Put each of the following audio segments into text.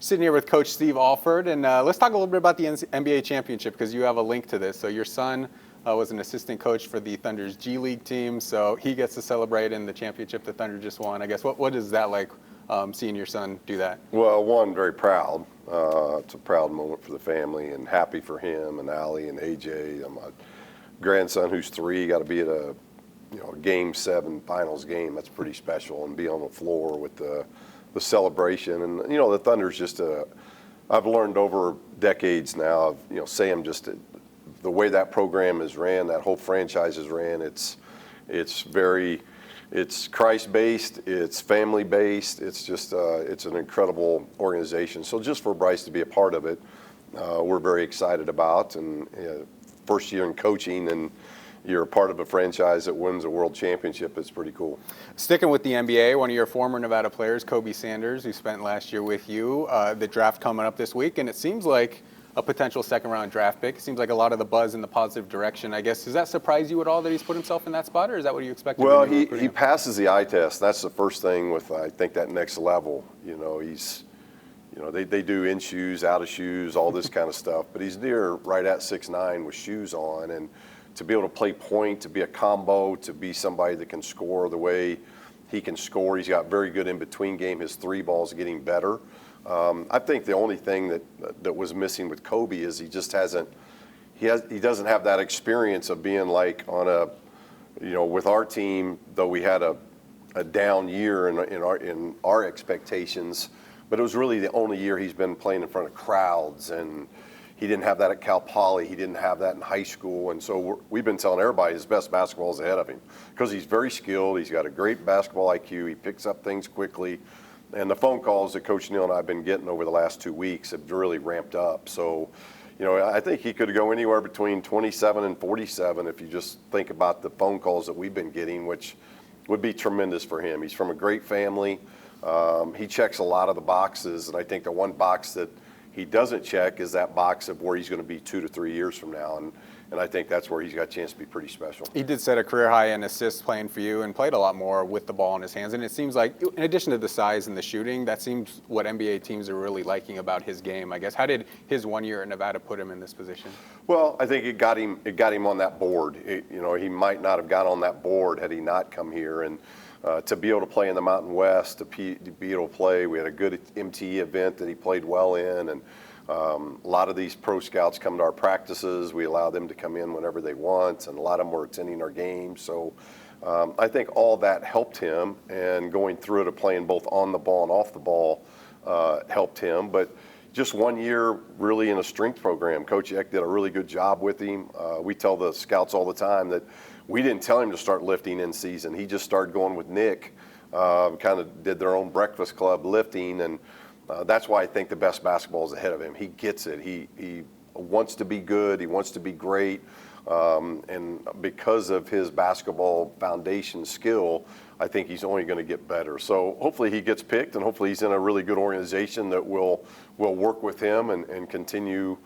Sitting here with Coach Steve Alford, and let's talk a little bit about the NBA championship because you have a link to this. So your son was an assistant coach for the Thunder's G League team, so he gets to celebrate in the championship the Thunder just won. I guess what is that like, seeing your son do that? Well, one, very proud. It's a proud moment for the family, and happy for him and Allie and AJ. My grandson, who's 3, got to be at a Game 7 finals game. That's pretty special, and be on the floor with the celebration. And the Thunder's just I've learned over decades now of Sam, just the way that program is ran, that whole franchise is ran. It's Christ-based, it's family-based. It's just it's an incredible organization. So just for Bryce to be a part of it, we're very excited about. And first year in coaching, and you're a part of a franchise that wins a world championship. It's pretty cool. Sticking with the NBA, one of your former Nevada players, Kobe Sanders, who spent last year with you, the draft coming up this week, and it seems like a potential second-round draft pick. It seems like a lot of the buzz in the positive direction. I guess, does that surprise you at all that he's put himself in that spot, or is that what you expected? Well, he passes the eye test. That's the first thing with, I think, that next level. He's, they do in shoes, out of shoes, all this kind of stuff, but he's right at 6'9" with shoes on, and to be able to play point, to be a combo, to be somebody that can score the way he can score. He's got very good in-between game. His 3 ball's getting better. I think the only thing that was missing with Kobe is he doesn't have that experience of being like on with our team, though we had a down year in our expectations, but it was really the only year he's been playing in front of crowds, and he didn't have that at Cal Poly. He didn't have that in high school. And so we've been telling everybody his best basketball is ahead of him because he's very skilled. He's got a great basketball IQ. He picks up things quickly. And the phone calls that Coach Neal and I have been getting over the last 2 weeks have really ramped up. So, I think he could go anywhere between 27 and 47 if you just think about the phone calls that we've been getting, which would be tremendous for him. He's from a great family. He checks a lot of the boxes. And I think the one box that he doesn't check is that box of where he's going to be 2 to 3 years from now, and I think that's where he's got a chance to be pretty special. He did set a career high in assists playing for you and played a lot more with the ball in his hands, and it seems like, in addition to the size and the shooting, that seems what NBA teams are really liking about his game, I guess. How did his 1 year at Nevada put him in this position? Well, I think it got him on that board. He might not have got on that board had he not come here, and to be able to play in the Mountain West, to be able to play, we had a good MTE event that he played well in, and a lot of these pro scouts come to our practices. We allow them to come in whenever they want, and a lot of them were attending our games. So I think all that helped him, and going through it of playing both on the ball and off the ball helped him. But just 1 year really in a strength program. Coach Eck did a really good job with him. We tell the scouts all the time that we didn't tell him to start lifting in season. He just started going with Nick, kind of did their own breakfast club lifting, and that's why I think the best basketball is ahead of him. He gets it. He wants to be good. He wants to be great. And because of his basketball foundation skill, I think he's only going to get better. So hopefully he gets picked, and hopefully he's in a really good organization that will work with him and continue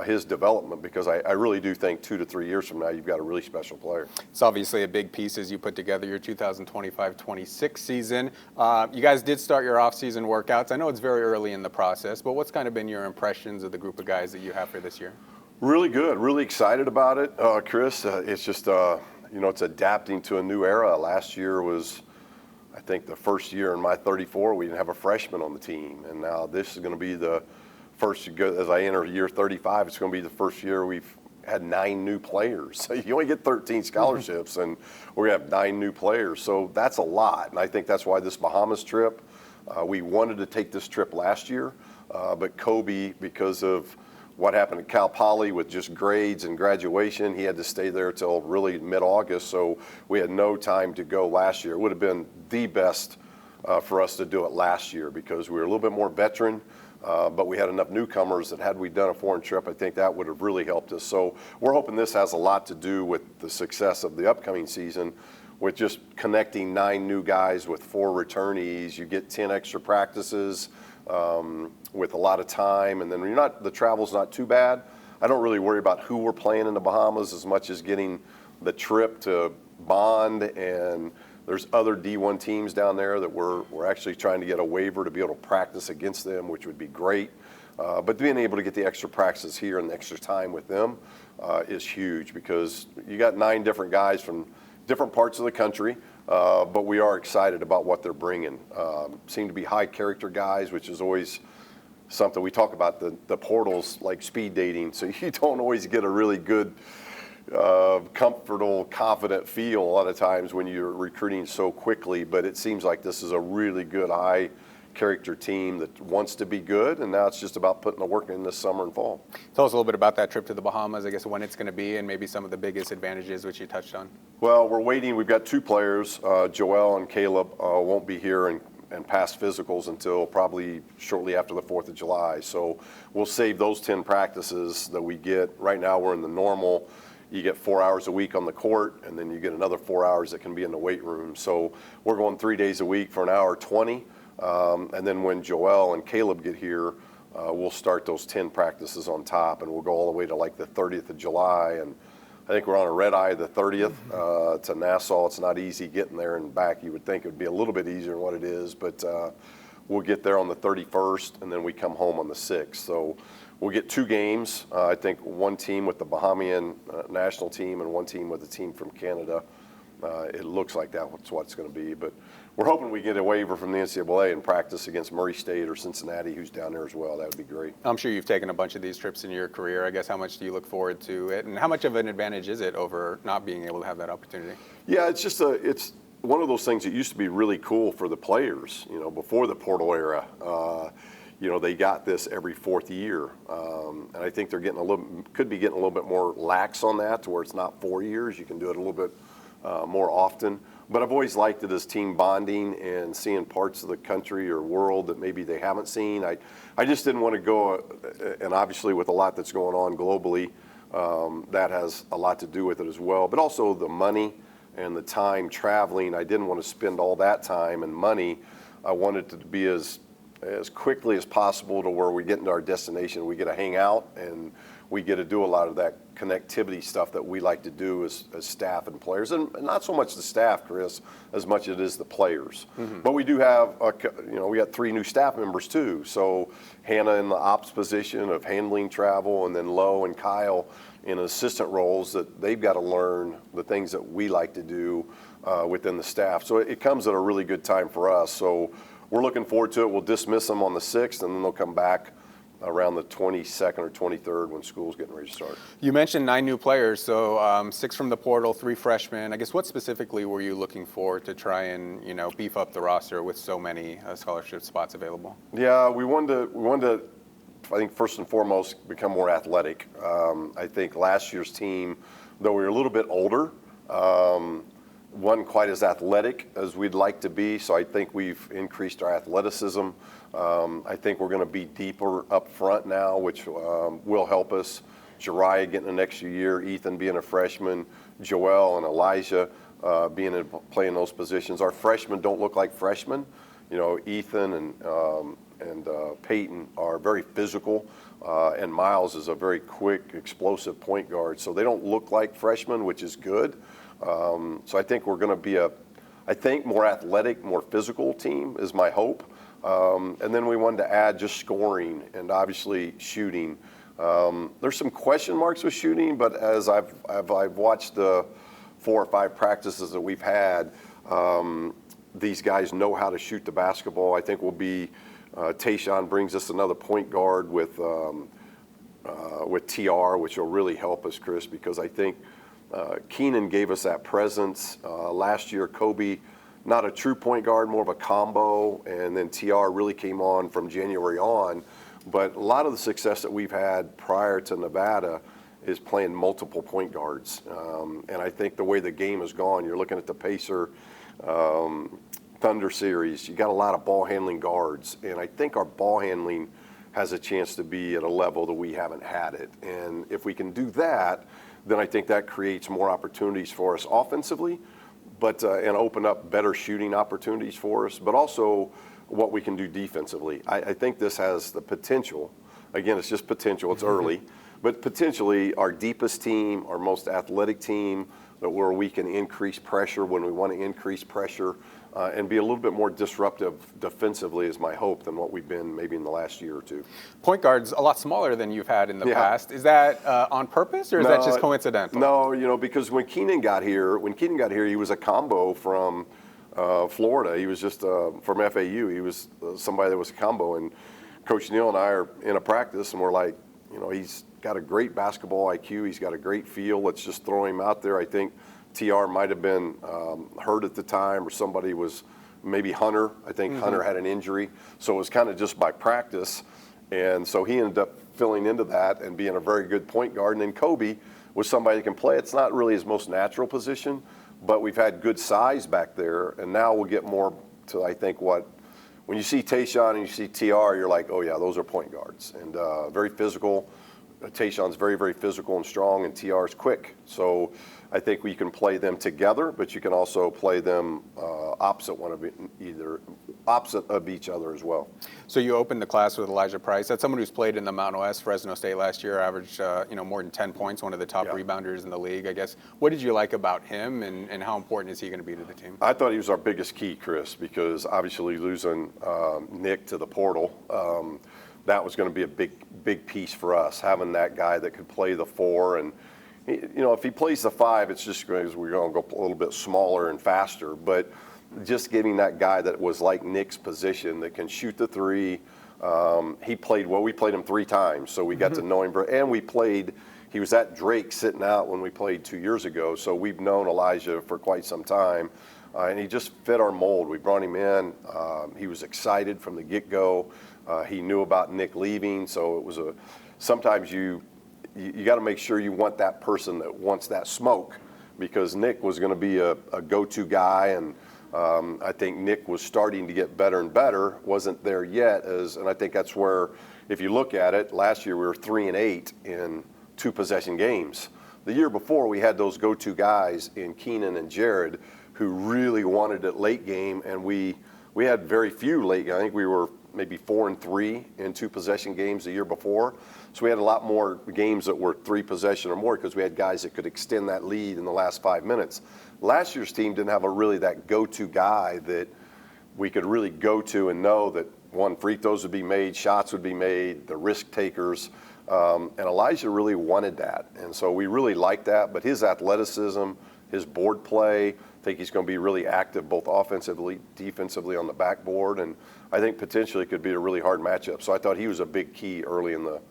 his development, because I really do think 2 to 3 years from now you've got a really special player. It's obviously a big piece as you put together your 2025-26 season. You guys did start your off-season workouts. I know it's very early in the process, but what's kind of been your impressions of the group of guys that you have for this year? Really good. Really excited about it, Chris. It's just, it's adapting to a new era. Last year was, I think, the first year in my 34 we didn't have a freshman on the team, and now this is going to be the first, as I enter year 35, it's going to be the first year we've had 9 new players. So you only get 13 scholarships, and we have 9 new players. So that's a lot, and I think that's why this Bahamas trip, we wanted to take this trip last year, but Kobe, because of what happened at Cal Poly with just grades and graduation, he had to stay there till really mid-August, so we had no time to go last year. It would have been the best for us to do it last year because we were a little bit more veteran. But we had enough newcomers that had we done a foreign trip, I think that would have really helped us. So we're hoping this has a lot to do with the success of the upcoming season, with just connecting 9 new guys with 4 returnees. You get 10 extra practices with a lot of time, and then the travel's not too bad. I don't really worry about who we're playing in the Bahamas as much as getting the trip to bond and There's other D1 teams down there that we're actually trying to get a waiver to be able to practice against them, which would be great. But being able to get the extra practices here and the extra time with them is huge, because you got 9 different guys from different parts of the country, but we are excited about what they're bringing. Seem to be high character guys, which is always something we talk about. The portals like speed dating, so you don't always get a really good, comfortable, confident feel a lot of times when you're recruiting so quickly. But it seems like this is a really good, high character team that wants to be good, and now it's just about putting the work in this summer and fall. Tell us a little bit about that trip to the Bahamas, I guess when it's going to be, and maybe some of the biggest advantages which you touched on. Well, we're waiting. We've got 2 players, Joel and Caleb, won't be here and pass physicals until probably shortly after the 4th of July. So we'll save those 10 practices that we get. Right now we're in the normal. You get 4 hours a week on the court, and then you get another 4 hours that can be in the weight room. So we're going 3 days a week for an hour 20. And then when Joel and Caleb get here, we'll start those 10 practices on top, and we'll go all the way to like the 30th of July. And I think we're on a red eye the 30th to Nassau. It's not easy getting there and back. You would think it would be a little bit easier than what it is, but we'll get there on the 31st, and then we come home on the 6th. So we'll get 2 games. I think 1 team with the Bahamian national team and 1 team with a team from Canada. It looks like that's what it's going to be, but we're hoping we get a waiver from the NCAA and practice against Murray State or Cincinnati, who's down there as well. That would be great. I'm sure you've taken a bunch of these trips in your career. I guess how much do you look forward to it, and how much of an advantage is it over not being able to have that opportunity? Yeah, it's one of those things that used to be really cool for the players, before the portal era. They got this every 4th year, and I think they're could be getting a little bit more lax on that, to where it's not 4 years. You can do it a little bit more often. But I've always liked it as team bonding and seeing parts of the country or world that maybe they haven't seen. I just didn't want to go, and obviously with a lot that's going on globally, that has a lot to do with it as well. But also the money and the time traveling. I didn't want to spend all that time and money. I wanted it to be as quickly as possible to where we get into our destination, we get to hang out, and we get to do a lot of that connectivity stuff that we like to do as staff and players, and not so much the staff, Chris, as much as it is the players. Mm-hmm. But we do have, we got 3 new staff members too. So Hannah in the ops position of handling travel, and then Lo and Kyle in assistant roles that they've got to learn the things that we like to do within the staff. So it comes at a really good time for us. So we're looking forward to it. We'll dismiss them on the 6th, and then they'll come back around the 22nd or 23rd when school's getting ready to start. You mentioned 9 new players, so 6 from the portal, 3 freshmen. I guess what specifically were you looking for to try and beef up the roster with so many scholarship spots available? Yeah, we wanted to, I think first and foremost, become more athletic. I think last year's team, though we were a little bit older, wasn't quite as athletic as we'd like to be, so I think we've increased our athleticism. I think we're going to be deeper up front now, which will help us. Jariah getting an extra year, Ethan being a freshman, Joel and Elijah playing those positions. Our freshmen don't look like freshmen. Ethan and Peyton are very physical, and Miles is a very quick, explosive point guard, so they don't look like freshmen, which is good. So I think we're going to be more athletic, more physical team is my hope. And then we wanted to add just scoring and obviously shooting. There's some question marks with shooting, but as I've watched the 4 or 5 practices that we've had, these guys know how to shoot the basketball. I think Tayshaun brings us another point guard with TR, which will really help us, Chris, because I think Keenan gave us that presence. Last year, Kobe, not a true point guard, more of a combo, and then TR really came on from January on. But a lot of the success that we've had prior to Nevada is playing multiple point guards. And I think the way the game has gone, you're looking at the Pacer Thunder series, you got a lot of ball handling guards. And I think our ball handling has a chance to be at a level that we haven't had it. And if we can do that, then I think that creates more opportunities for us offensively, and open up better shooting opportunities for us, but also what we can do defensively. I think this has the potential, again, it's just potential, it's early, but potentially our deepest team, our most athletic team, where we can increase pressure when we want to increase pressure, and be a little bit more disruptive defensively is my hope than what we've been maybe in the last year or two. Point guard's a lot smaller than you've had in the past. Is that on purpose, or is that just coincidental? No, because when Keenan got here, he was a combo from Florida. He was just from FAU. He was somebody that was a combo, and Coach Neal and I are in a practice, and we're like, he's got a great basketball IQ. He's got a great feel. Let's just throw him out there. I think TR might have been hurt at the time, or somebody was, maybe Hunter. I think Hunter had an injury. So it was kind of just by practice. And so he ended up filling into that and being a very good point guard. And then Kobe was somebody that can play. It's not really his most natural position, but we've had good size back there. And now we'll get more to, I think, when you see Tayshaun and you see TR, you're like, oh yeah, those are point guards. And very physical. Tayshaun's very, very physical and strong, and TR's quick. So I think we can play them together, but you can also play them opposite of each other as well. So you opened the class with Elijah Price. That's someone who's played in the Mountain West, Fresno State last year, averaged more than 10 points, one of the top rebounders in the league. I guess, what did you like about him, and how important is he going to be to the team? I thought he was our biggest key, Chris, because obviously losing Nick to the portal, that was going to be a big piece for us, having that guy that could play the 4. And if he plays the 5, it's just because we're going to go a little bit smaller and faster. But just getting that guy that was like Nick's position, that can shoot the 3. We played him 3 times, so we got to know him. And he was at Drake sitting out when we played 2 years ago, so we've known Elijah for quite some time. And he just fit our mold. We brought him in. He was excited from the get-go. He knew about Nick leaving, so it was sometimes you got to make sure you want that person that wants that smoke, because Nick was going to be a go-to guy, and I think Nick was starting to get better and better. Wasn't there yet, and I think that's where, if you look at it, last year we were 3-8 in 2-possession games. The year before, we had those go-to guys in Keenan and Jared who really wanted it late game, and we had very few late. I think we were maybe 4-3 in 2-possession games the year before. So we had a lot more games that were 3-possession or more, because we had guys that could extend that lead in the last 5 minutes. Last year's team didn't have that go-to guy that we could really go to and know that, one, free throws would be made, shots would be made, the risk takers. And Elijah really wanted that. And so we really liked that. But his athleticism, his board play, I think he's going to be really active both offensively, defensively on the backboard. And I think potentially it could be a really hard matchup. So I thought he was a big key early in the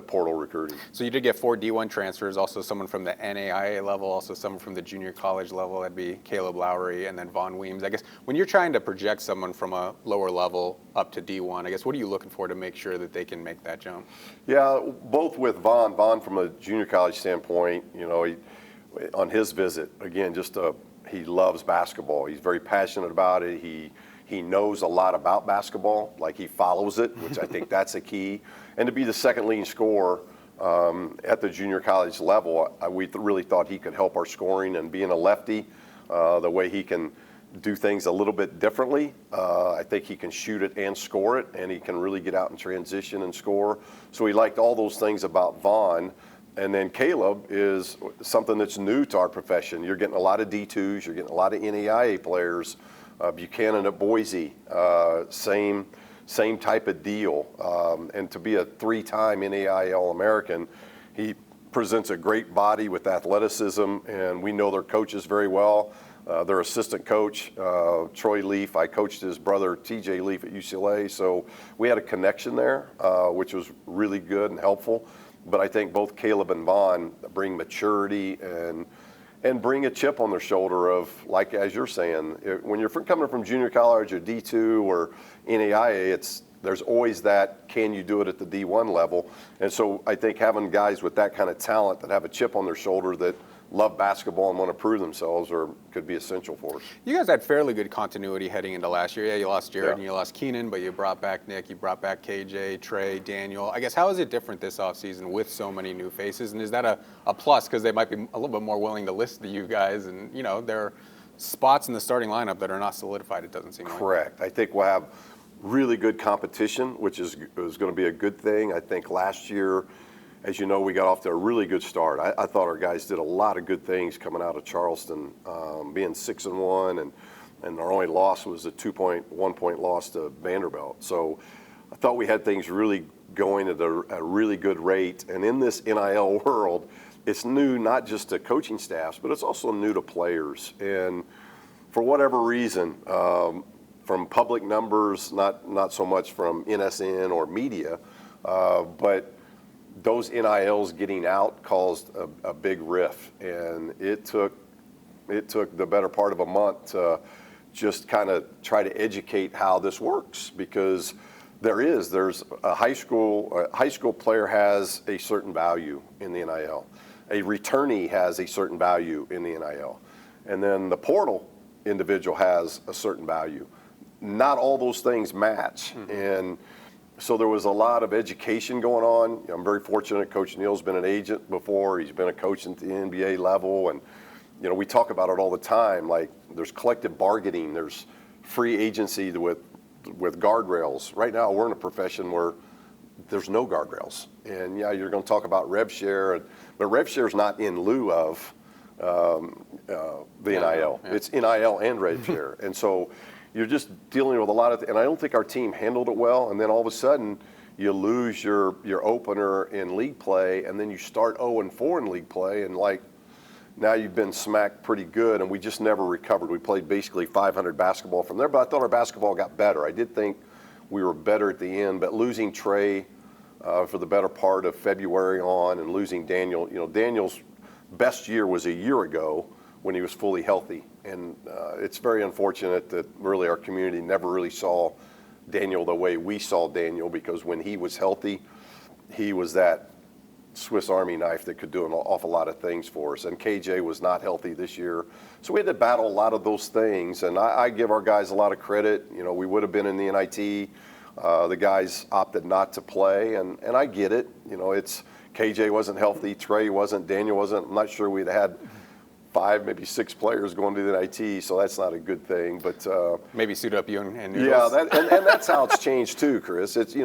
portal recruiting. So you did get 4 D1 transfers, also someone from the NAIA level, also someone from the junior college level. That'd be Caleb Lowry and then Vaughn Weems. I guess when you're trying to project someone from a lower level up to D1, I guess what are you looking for to make sure that they can make that jump? Yeah, both with Vaughn from a junior college standpoint, on his visit, again, he loves basketball. He's very passionate about it. He knows a lot about basketball, like he follows it, which I think that's a key. And to be the second leading scorer at the junior college level, we really thought he could help our scoring. And being a lefty, the way he can do things a little bit differently, I think he can shoot it and score it, and he can really get out in transition and score. So we liked all those things about Vaughn. And then Caleb is something that's new to our profession. You're getting a lot of D2s, you're getting a lot of NAIA players. Buchanan at Boise, same type of deal. And to be a 3-time NAIA All-American, he presents a great body with athleticism, and we know their coaches very well. Their assistant coach, Troy Leaf, I coached his brother, TJ Leaf, at UCLA, so we had a connection there, which was really good and helpful. But I think both Caleb and Vaughn bring maturity and bring a chip on their shoulder of, like as you're saying, when you're coming from junior college or D2 or NAIA, there's always that, can you do it at the D1 level? And so I think having guys with that kind of talent that have a chip on their shoulder that love basketball and want to prove themselves could be essential for us. You guys had fairly good continuity heading into last year. Yeah, you lost Jared and you lost Keenan, but you brought back Nick, you brought back KJ, Trey, Daniel. I guess, how is it different this offseason with so many new faces? And is that a plus, because they might be a little bit more willing to listen to you guys, and there are spots in the starting lineup that are not solidified, it doesn't seem like. Correct. I think we'll have really good competition, which is going to be a good thing. I think last year as you know, we got off to a really good start. I thought our guys did a lot of good things coming out of Charleston, being 6-1, and our only loss was a 1-point loss to Vanderbilt. So I thought we had things really going at a really good rate. And in this NIL world, it's new not just to coaching staffs, but it's also new to players. And for whatever reason, from public numbers, not so much from NSN or media, but those NILs getting out caused a big rift, and it took the better part of a month to just kind of try to educate how this works, because there's a high school player has a certain value in the NIL, a returnee has a certain value in the NIL, and then the portal individual has a certain value. Not all those things match, and so there was a lot of education going on. I'm very fortunate. Coach Neal's been an agent before. He's been a coach at the NBA level. And, we talk about it all the time. Like, there's collective bargaining. There's free agency with guardrails. Right now, we're in a profession where there's no guardrails. And, yeah, you're going to talk about rev share. But rev share is not in lieu of the NIL. Yeah. It's NIL and rev share. And so you're just dealing with a lot of, and I don't think our team handled it well. And then all of a sudden, you lose your opener in league play, and then you start 0-4 in league play, and now you've been smacked pretty good, and we just never recovered. We played basically 500 basketball from there, but I thought our basketball got better. I did think we were better at the end, but losing Trey for the better part of February on, and losing Daniel, Daniel's best year was a year ago when he was fully healthy. And it's very unfortunate that really our community never really saw Daniel the way we saw Daniel, because when he was healthy, he was that Swiss Army knife that could do an awful lot of things for us. And KJ was not healthy this year. So we had to battle a lot of those things. And I give our guys a lot of credit. We would have been in the NIT. The guys opted not to play. And I get it. It's KJ wasn't healthy. Trey wasn't. Daniel wasn't. I'm not sure we'd had 5, maybe 6 players going to the NIT, so that's not a good thing. But maybe suit up you and yeah, Noodles. and that's how it's changed too, Chris. It's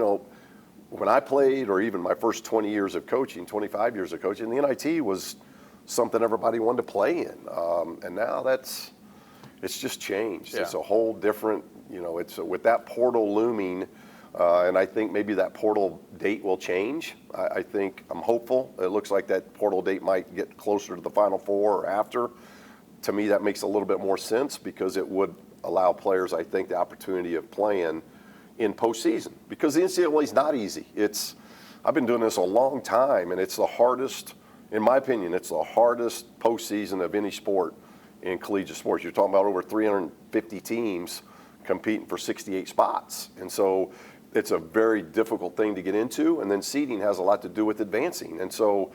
when I played, or even my first 20 years of coaching, 25 years of coaching, the NIT was something everybody wanted to play in, and now it's just changed. Yeah. It's a whole different. It's with that portal looming. And I think maybe that portal date will change. I'm hopeful. It looks like that portal date might get closer to the Final Four or after. To me, that makes a little bit more sense, because it would allow players, I think, the opportunity of playing in postseason. Because the NCAA is not easy. I've been doing this a long time, and it's the hardest, in my opinion, it's the hardest postseason of any sport in collegiate sports. You're talking about over 350 teams competing for 68 spots. And so it's a very difficult thing to get into, and then seeding has a lot to do with advancing. And so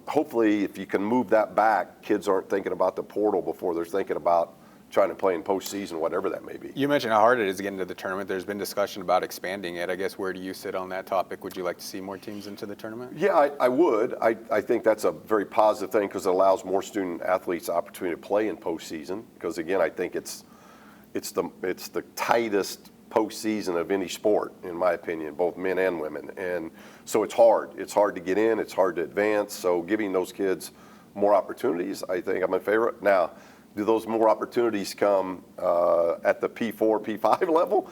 hopefully if you can move that back, kids aren't thinking about the portal before they're thinking about trying to play in postseason, whatever that may be. You mentioned how hard it is to get into the tournament. There's been discussion about expanding it. I guess, where do you sit on that topic? Would you like to see more teams into the tournament? Yeah, I would. I think that's a very positive thing, because it allows more student athletes the opportunity to play in postseason. Because again, I think it's the tightest postseason of any sport, in my opinion, both men and women. And so it's hard. It's hard to get in. It's hard to advance. So giving those kids more opportunities, I think I'm in favor. Now, do those more opportunities come at the P4, P5 level?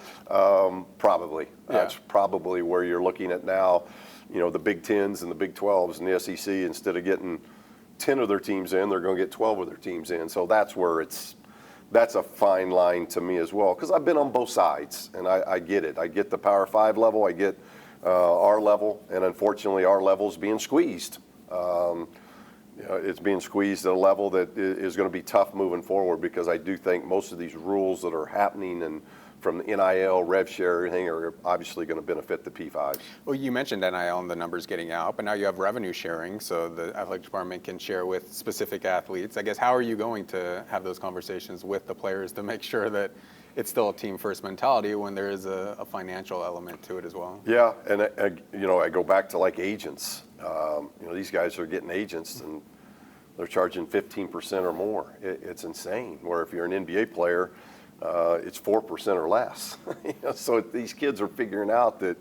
Probably. Yeah. That's probably where you're looking at now. The Big Tens and the Big 12s and the SEC, instead of getting 10 of their teams in, they're going to get 12 of their teams in. So that's where that's a fine line to me as well, because I've been on both sides, and I get it. I get the Power 5 level, I get our level, and unfortunately our level is being squeezed. It's being squeezed at a level that is going to be tough moving forward, because I do think most of these rules that are happening and from the NIL, rev share, everything are obviously going to benefit the P5s. Well, you mentioned NIL and the numbers getting out, but now you have revenue sharing, so the athletic department can share with specific athletes. I guess, how are you going to have those conversations with the players to make sure that it's still a team first mentality when there is a financial element to it as well? Yeah, and I go back to agents. These guys are getting agents, and they're charging 15% or more. It's insane. Where if you're an NBA player, it's 4% or less. So these kids are figuring out that,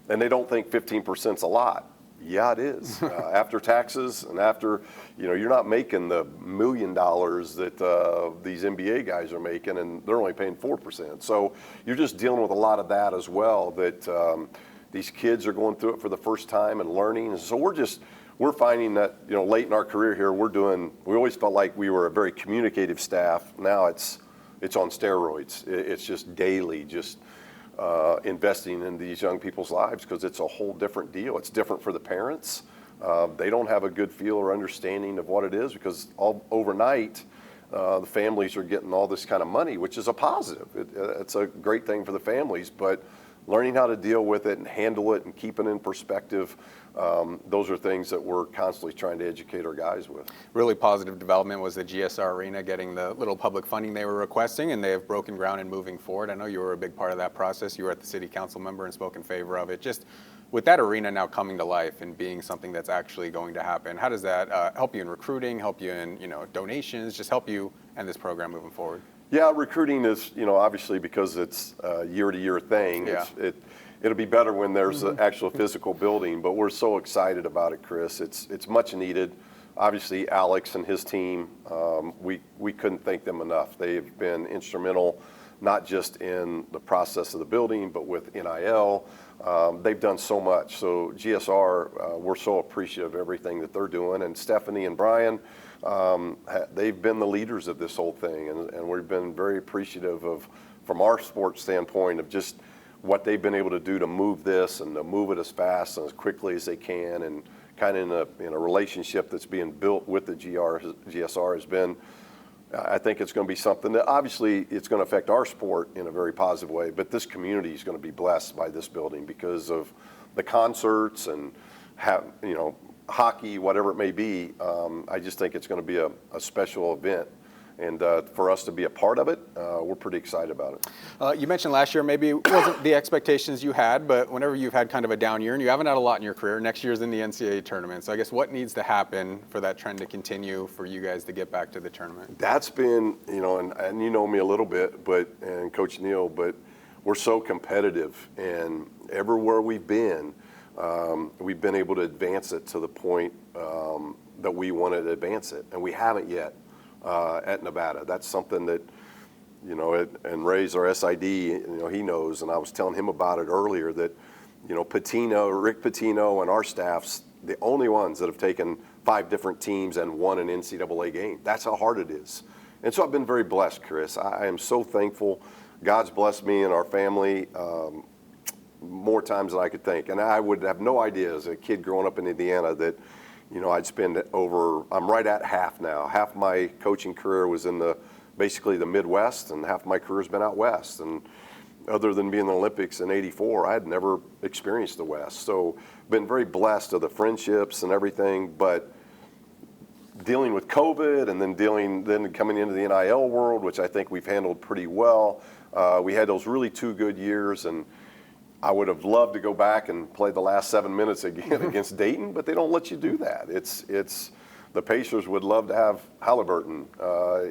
and they don't think 15% is a lot. Yeah, it is. After taxes and after, you're not making the $1 million that these NBA guys are making, and they're only paying 4%. So you're just dealing with a lot of that as well, that these kids are going through it for the first time and learning. And so we're finding that, late in our career here, we always felt like we were a very communicative staff. Now it's on steroids. It's just daily, investing in these young people's lives, because it's a whole different deal. It's different for the parents. They don't have a good feel or understanding of what it is, because overnight the families are getting all this kind of money, which is a positive. It's a great thing for the families, but learning how to deal with it and handle it and keep it in perspective, those are things that we're constantly trying to educate our guys with. Really positive development was the GSR Arena getting the little public funding they were requesting, and they have broken ground and moving forward. I know you were a big part of that process. You were at the city council member and spoke in favor of it. Just with that arena now coming to life and being something that's actually going to happen, how does that help you in recruiting, help you in donations, just help you and this program moving forward? Yeah, recruiting is, obviously, because it's a year-to-year thing. Yeah. It'll be better when there's an actual physical building, but we're so excited about it, Chris. It's much needed. Obviously, Alex and his team, we couldn't thank them enough. They've been instrumental, not just in the process of the building, but with NIL. They've done so much. So GSR, we're so appreciative of everything that they're doing. And Stephanie and Brian, they've been the leaders of this whole thing, and we've been very appreciative of, from our sports standpoint, of just what they've been able to do to move this and to move it as fast and as quickly as they can, and kind of in a relationship that's being built with the GSR has been. I think it's going to be something that obviously it's going to affect our sport in a very positive way, but this community is going to be blessed by this building because of the concerts and hockey, whatever it may be. I just think it's going to be a special event. And for us to be a part of it, we're pretty excited about it. You mentioned last year maybe it wasn't the expectations you had, but whenever you've had kind of a down year, and you haven't had a lot in your career, next year's in the NCAA tournament. So I guess what needs to happen for that trend to continue for you guys to get back to the tournament? That's been, and you know me a little bit, and Coach Neal, but we're so competitive, and everywhere we've been able to advance it to the point that we wanted to advance it, and we haven't yet. At Nevada. That's something that, and Ray's our SID, he knows, and I was telling him about it earlier, that, Rick Pitino and our staff's the only ones that have taken 5 different teams and won an NCAA game. That's how hard it is. And so I've been very blessed, Chris. I am so thankful. God's blessed me and our family more times than I could think. And I would have no idea as a kid growing up in Indiana that I'd spend I'm right at half now. Half my coaching career was in basically the Midwest, and half my career's been out West. And other than being in the Olympics in '84, I had never experienced the West. So been very blessed of the friendships and everything, but dealing with COVID and then coming into the NIL world, which I think we've handled pretty well. We had those really 2 good years, and I would have loved to go back and play the last 7 minutes again against Dayton, but they don't let you do that. It's the Pacers would love to have Halliburton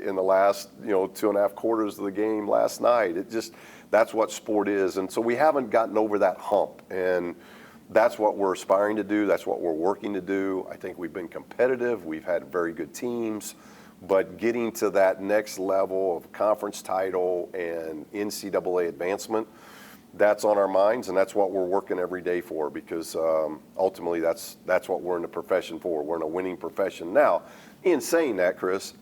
in the last 2.5 quarters of the game last night. That's what sport is, and so we haven't gotten over that hump, and that's what we're aspiring to do. That's what we're working to do. I think we've been competitive. We've had very good teams, but getting to that next level of conference title and NCAA advancement, that's on our minds, and that's what we're working every day for, because ultimately that's what we're in the profession for. We're in a winning profession. Now, in saying that, Chris,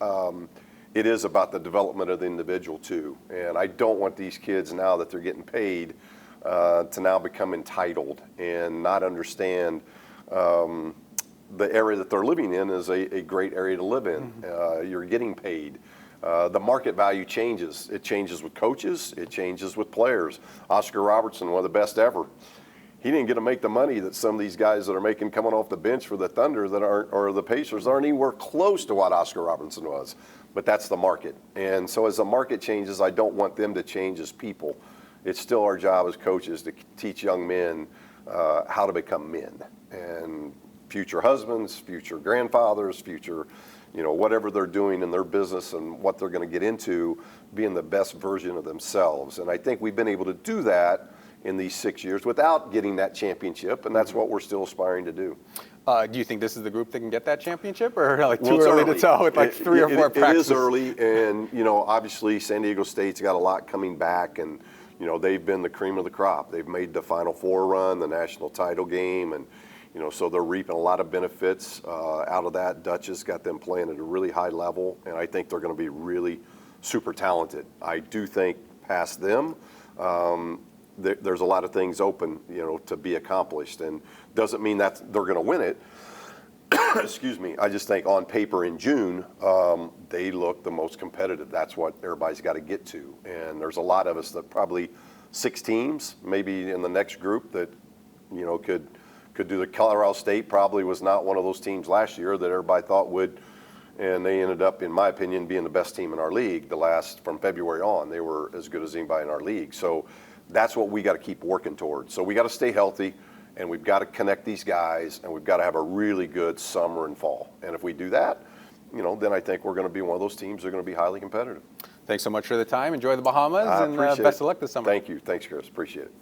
it is about the development of the individual too, and I don't want these kids, now that they're getting paid, to now become entitled and not understand the area that they're living in is a great area to live in. You're getting paid. The market value changes. It changes with coaches. It changes with players. Oscar Robertson, one of the best ever. He didn't get to make the money that some of these guys that are making coming off the bench for the Thunder or the Pacers aren't anywhere close to what Oscar Robertson was. But that's the market. And so as the market changes, I don't want them to change as people. It's still our job as coaches to teach young men how to become men and future husbands, future grandfathers, future whatever they're doing in their business and what they're going to get into, being the best version of themselves. And I think we've been able to do that in these 6 years without getting that championship, and that's what we're still aspiring to do. Do you think this is the group that can get that championship, or like too Well, early to tell with like 3 or 4 practices? It is early, and obviously San Diego State's got a lot coming back, and they've been the cream of the crop. They've made the Final Four run, the national title game, and so they're reaping a lot of benefits out of that. Dutch has got them playing at a really high level, and I think they're going to be really super talented. I do think past them, there's a lot of things open, to be accomplished, and doesn't mean that they're going to win it. Excuse me. I just think on paper in June, they look the most competitive. That's what everybody's got to get to, and there's a lot of us that probably 6 teams, maybe in the next group that, could do the Colorado State. Probably was not one of those teams last year that everybody thought would. And they ended up, in my opinion, being the best team in our league from February on. They were as good as anybody in our league. So that's what we got to keep working towards. So we got to stay healthy, and we've got to connect these guys, and we've got to have a really good summer and fall. And if we do that, then I think we're going to be one of those teams that are going to be highly competitive. Thanks so much for the time. Enjoy the Bahamas, and appreciate best it. of luck this summer. Thank you. Thanks, Chris. Appreciate it.